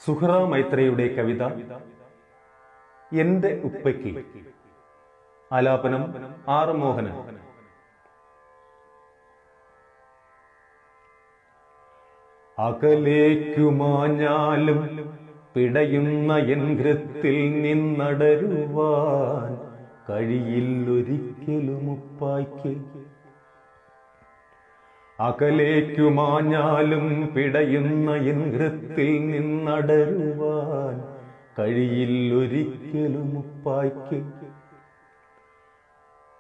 സുഹ്റ മൈത്രയുടെ കവിത എന്റെ ഉപ്പയ്ക്ക്. ആലാപനം ആർ മോഹനൻ. അകലേക്കുമാഞ്ഞാലും പിടയുന്ന എൻ ഹൃത്തിൽ നിന്നടരുവാൻ കഴിയില്ലൊരിക്കലും ഉപ്പായ്ക്ക്. അകലേക്കുമാഞ്ഞാലും പിടയുന്ന എൻ ഹൃത്തിൽ നിന്നടരുവാൻ കഴിയില്ലൊരിക്കലും ഉപ്പായ്ക്ക്.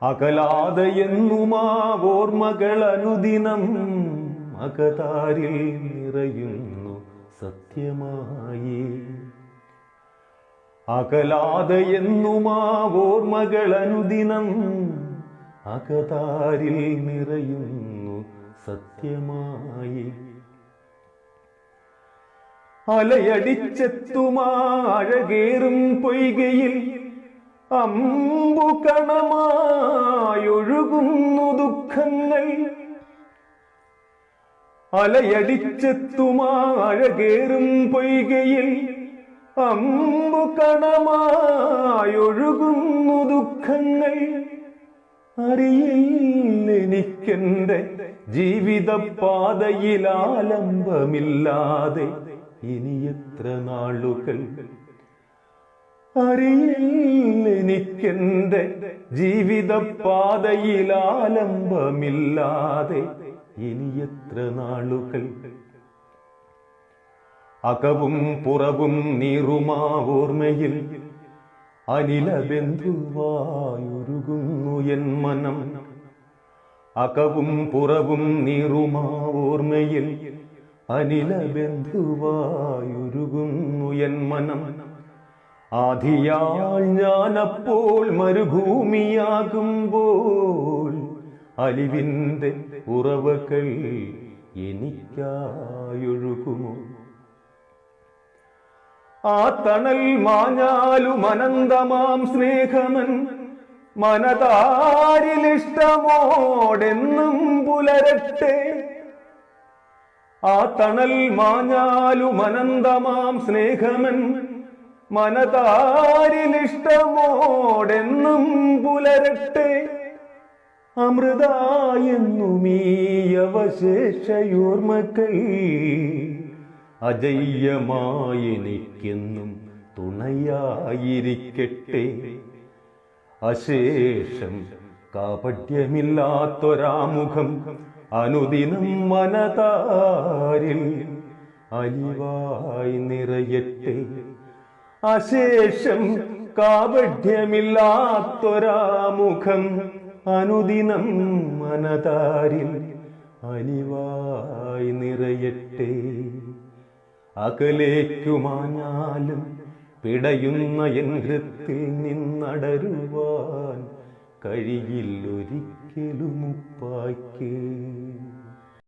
അകലാതെ എന്നുമാ ഓർമ്മകൾ അനുദിനം അകതാരിൽ നിറയുന്നു സത്യമായി. അകലാതെ എന്നുമാ ഓർമ്മകൾ അനുദിനം അകതാരിൽ നിറയുന്നു സത്യമായി. അലയടിച്ചെത്തുമാ അഴകേറും പൊയ്കയിൽ അമ്പുകണമായൊഴുകുന്നു ദുഃഖങ്ങൾ. അലയടിച്ചെത്തുമാ അഴകേറും പൊയ്കയിൽ അമ്പുകണമായൊഴുകുന്നു ദുഃഖങ്ങൾ. അറിയില്ലെനിക്കെന്റെ ജീവിതപാതയിലാലംബമില്ലാതെ ഇനി എത്ര നാളുകൾ. അറിയില്ലെനിക്കെന്റെ ജീവിതപാതയിലാലംബമില്ലാതെ ഇനി എത്ര നാളുകൾ. അകവും പുറവും നീറുമാ ഓർമ്മയിൽ അനിലബന്ധുവായൊരുകുന്നു എൻ മനം. അകവും പുറവും നീറുമാ ഓർമ്മയിൽ അനിലബന്ധുവായൊരുകുന്നു എൻ മനം. ആധിയാൾ ഞാനപ്പോൾ മരുഭൂമിയാകുമ്പോൾ അലിവിന്റെ ഉറവകൾ എനിക്കായൊഴുകുമോ. ആ തണൽ മാഞ്ഞാലും അനന്തമാം സ്നേഹമൻ മനതാരിലിഷ്ടമോടെന്നും പുലരട്ടെ. ആ തണൽ മാഞ്ഞാലും അനന്തമാം സ്നേഹമൻ മനതാരിലിഷ്ടമോടെന്നും പുലരട്ടെ. അമൃതായെന്നുമീ അവശേഷയോർമ്മകൾ അജയ്യമായെനിക്കെന്നും തുണയായിരിക്കട്ടെ. അശേഷം കാപട്യമില്ലാത്തൊരാമുഖം അനുദിനം മനതാരിൽ അലിവായി നിറയട്ടെ. അശേഷം കാപട്യമില്ലാത്തൊരാമുഖം അനുദിനം മനതാരിൽ അലിവായി നിറയട്ടെ. അകലേക്കുമാഞ്ഞാലും പിടയുന്ന എൻ ഹൃത്തിൽ നിന്നടരുവാൻ കഴിയില്ലൊരിക്കലും ഉപ്പായ്ക്ക്.